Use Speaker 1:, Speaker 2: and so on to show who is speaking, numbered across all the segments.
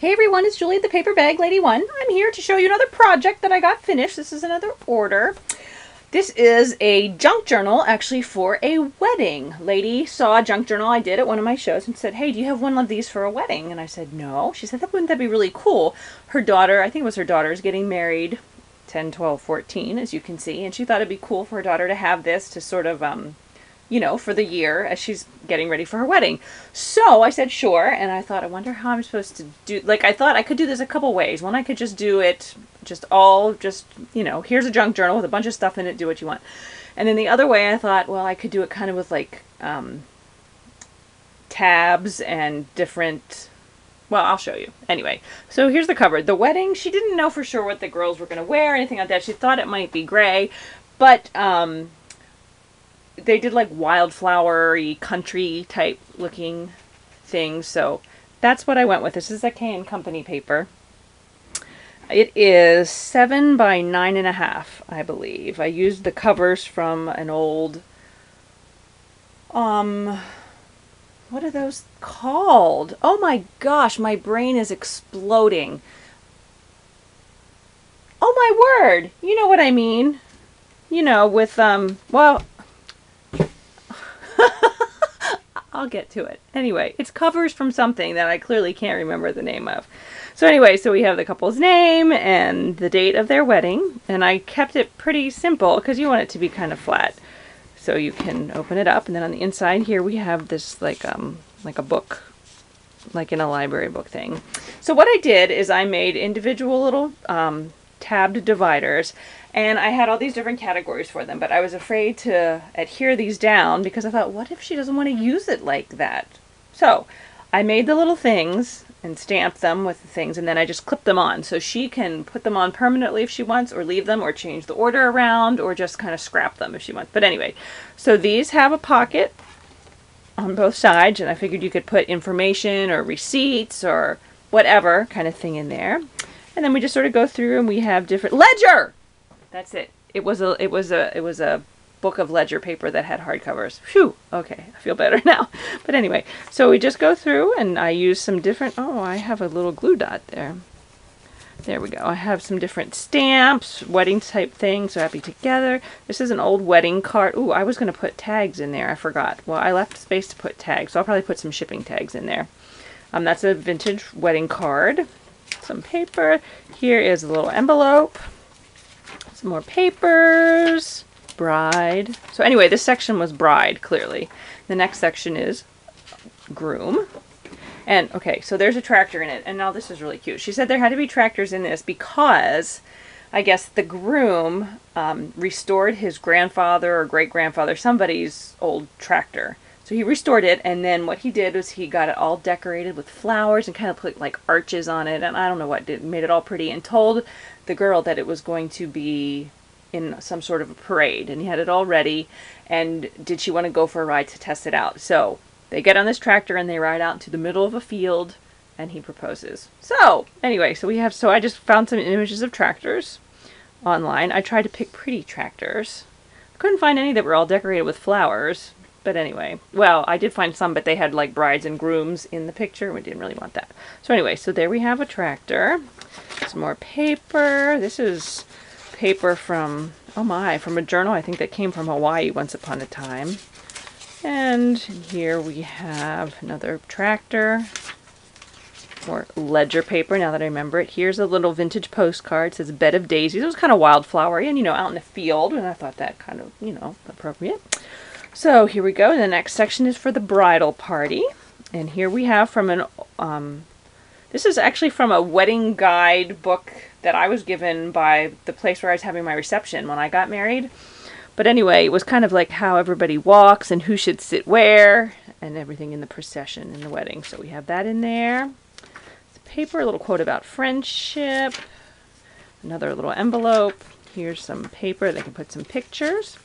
Speaker 1: Hey everyone, it's Julie the Paper Bag Lady One. I'm here to show you another project that I got finished. This is another order. This is a junk journal actually for a wedding. Lady saw a junk journal I did at one of my shows and said, "Hey, do you have one of these for a wedding?" And I said, "No." She said, "Wouldn't that be really cool?" Her daughter, I think it was her daughter, is getting married 10, 12, 14, as you can see, and she thought it'd be cool for her daughter to have this to sort of for the year as she's getting ready for her wedding. So I said, sure. And I thought, I wonder how I'm supposed to do, I thought I could do this a couple ways. One, I could just do it here's a junk journal with a bunch of stuff in it, do what you want. And then the other way, I thought, well, I could do it kind of with tabs and different, well, I'll show you. Anyway, so here's the cover. The wedding, she didn't know for sure what the girls were going to wear or anything like that. She thought it might be gray, but they did like wildflowery country type looking things, so that's what I went with. This is a K & Company paper. It is 7 by 9.5, I believe. I used the covers from an old what are those called? Oh my gosh, my brain is exploding. Oh my word, you know what I mean. With well, I'll get to it. Anyway, it's covers from something that I clearly can't remember the name of. So anyway, so we have the couple's name and the date of their wedding, and I kept it pretty simple because you want it to be kind of flat. So you can open it up, and then on the inside here we have this like a book, like in a library book thing. So what I did is I made individual little tabbed dividers, and I had all these different categories for them, but I was afraid to adhere these down because I thought, what if she doesn't want to use it like that? So I made the little things and stamped them with the things, and then I just clipped them on so she can put them on permanently if she wants, or leave them, or change the order around, or just kind of scrap them if she wants. But anyway, so these have a pocket on both sides, and I figured you could put information or receipts or whatever kind of thing in there. And then we just sort of go through, and we have different ledger. That's it. It was a book of ledger paper that had hardcovers. Phew. Okay, I feel better now. But anyway, so we just go through, and I use some different. Oh, I have a little glue dot there. There we go. I have some different stamps, wedding type things, so happy together. This is an old wedding card. Ooh, I was going to put tags in there. I forgot. Well, I left space to put tags, so I'll probably put some shipping tags in there. That's a vintage wedding card. Some paper. Here is a little envelope. Some more papers. Bride. So anyway, this section was bride, clearly. The next section is groom. And okay, so there's a tractor in it. And now this is really cute. She said there had to be tractors in this because I guess the groom restored his grandfather or great-grandfather, somebody's old tractor. So he restored it, and then what he did was he got it all decorated with flowers and kind of put like arches on it, and I don't know what did, made it all pretty, and told the girl that it was going to be in some sort of a parade, and he had it all ready, and did she want to go for a ride to test it out. So they get on this tractor and they ride out into the middle of a field, and he proposes. So anyway, so I just found some images of tractors online. I tried to pick pretty tractors. I couldn't find any that were all decorated with flowers. But anyway, well, I did find some, but they had like brides and grooms in the picture. We didn't really want that. So anyway, so there we have a tractor. Some more paper. This is paper from, oh my, from a journal I think that came from Hawaii once upon a time. And here we have another tractor. More ledger paper, now that I remember it. Here's a little vintage postcard. It says Bed of Daisies. It was kind of wildflowery and, out in the field. And I thought that kind of, appropriate. So here we go. The next section is for the bridal party. And here we have from this is actually from a wedding guide book that I was given by the place where I was having my reception when I got married. But anyway, it was kind of like how everybody walks and who should sit where and everything in the procession in the wedding. So we have that in there. It's paper, a little quote about friendship. Another little envelope. Here's some paper. They can put some pictures.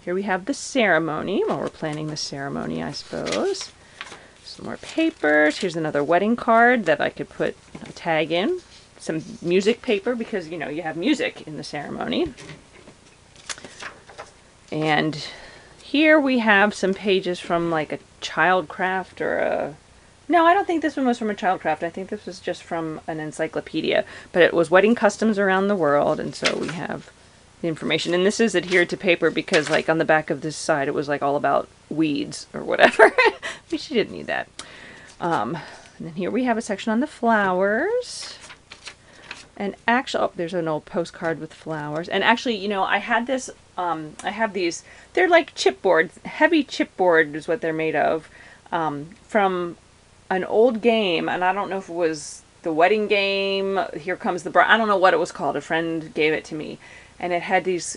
Speaker 1: Here we have the ceremony, while we're planning the ceremony, I suppose. Some more papers. Here's another wedding card that I could put a tag in. Some music paper, because, you have music in the ceremony. And here we have some pages from like a Childcraft or a No, I don't think this one was from a Childcraft. I think this was just from an encyclopedia. But it was wedding customs around the world, and so we have the information. And this is adhered to paper because, like, on the back of this side, it was like all about weeds or whatever. She didn't need that. And then here we have a section on the flowers. And actually, oh, there's an old postcard with flowers. And actually, you know, I had this, I have these, they're like chipboard, heavy chipboard is what they're made of, from an old game. And I don't know if it was the wedding game, Here Comes the Bride, I don't know what it was called. A friend gave it to me. And it had these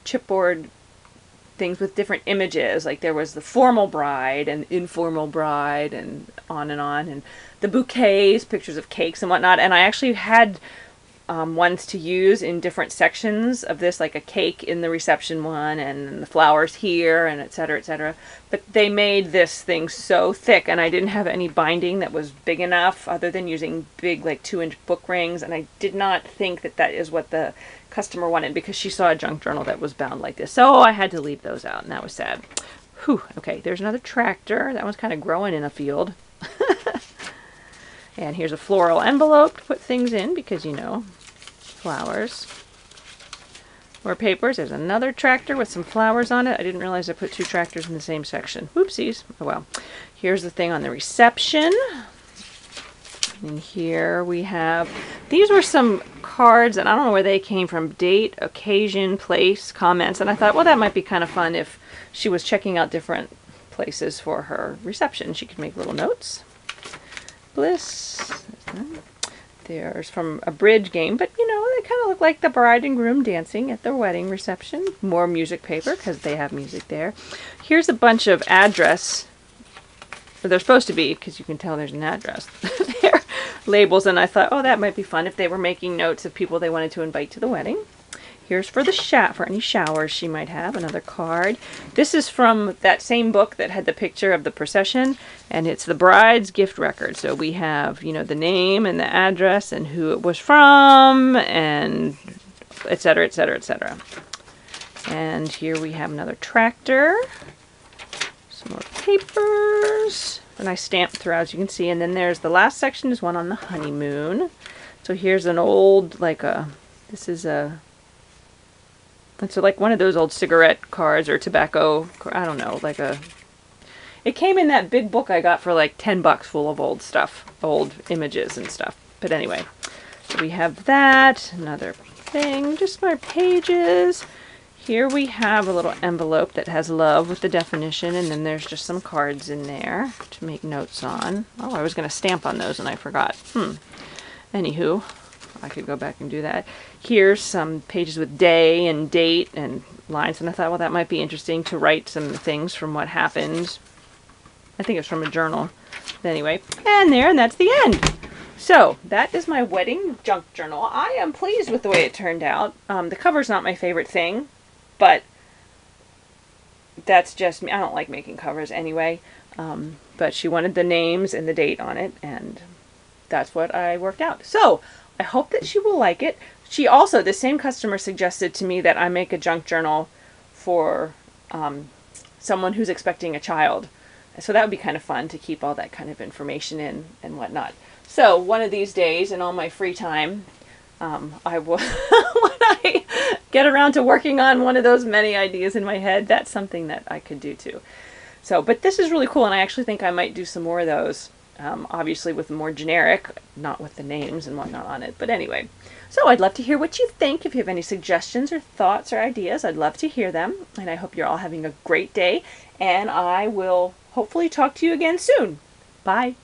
Speaker 1: chipboard things with different images. Like there was the formal bride and informal bride and on and the bouquets, pictures of cakes and whatnot. And I actually had ones to use in different sections of this, like a cake in the reception one and the flowers here and etc., etc. But they made this thing so thick, and I didn't have any binding that was big enough other than using big, like 2-inch book rings, and I did not think that that is what the customer wanted because she saw a junk journal that was bound like this. So I had to leave those out, and that was sad. Whew, okay, there's another tractor. That one's kind of growing in a field. And here's a floral envelope to put things in because, you know, flowers. More papers. There's another tractor with some flowers on it. I didn't realize I put 2 tractors in the same section. Whoopsies. Oh well. Here's the thing on the reception. And here we have, these were some cards, and I don't know where they came from. Date, occasion, place, comments. And I thought, well, that might be kind of fun if she was checking out different places for her reception. She could make little notes. Bliss. There's from a bridge game, but you know, they kind of look like the bride and groom dancing at their wedding reception. More music paper because they have music there. Here's a bunch of address, or they're supposed to be, because you can tell there's an address there, labels, and I thought, oh, that might be fun if they were making notes of people they wanted to invite to the wedding. Here's for the for any showers she might have, another card. This is from that same book that had the picture of the procession, and it's the bride's gift record. So we have, you know, the name and the address and who it was from, and etc., etc., etc. And here we have another tractor. Some more papers. And I stamped throughout, as you can see. And then there's the last section is one on the honeymoon. So here's an old, like a, this is a, it's like one of those old cigarette cards or tobacco, I don't know, like a, it came in that big book I got for like $10 full of old stuff, old images and stuff. But anyway, so we have that, another thing, just more pages. Here we have a little envelope that has love with the definition, and then there's just some cards in there to make notes on. Oh, I was going to stamp on those and I forgot. Anywho, I could go back and do that. Here's some pages with day and date and lines, and I thought, well, that might be interesting to write some things from what happened. I think it's from a journal. But anyway, and that's the end. So, that is my wedding junk journal. I am pleased with the way it turned out. The cover's not my favorite thing, but that's just me. I don't like making covers anyway. But she wanted the names and the date on it, and that's what I worked out. So, I hope that she will like it. She also, the same customer suggested to me that I make a junk journal for someone who's expecting a child. So that would be kind of fun to keep all that kind of information in and whatnot. So one of these days in all my free time, I will, when I get around to working on one of those many ideas in my head, that's something that I could do too. So, but this is really cool, and I actually think I might do some more of those. Obviously with more generic, not with the names and whatnot on it. But anyway, so I'd love to hear what you think. If you have any suggestions or thoughts or ideas, I'd love to hear them. And I hope you're all having a great day. And I will hopefully talk to you again soon. Bye.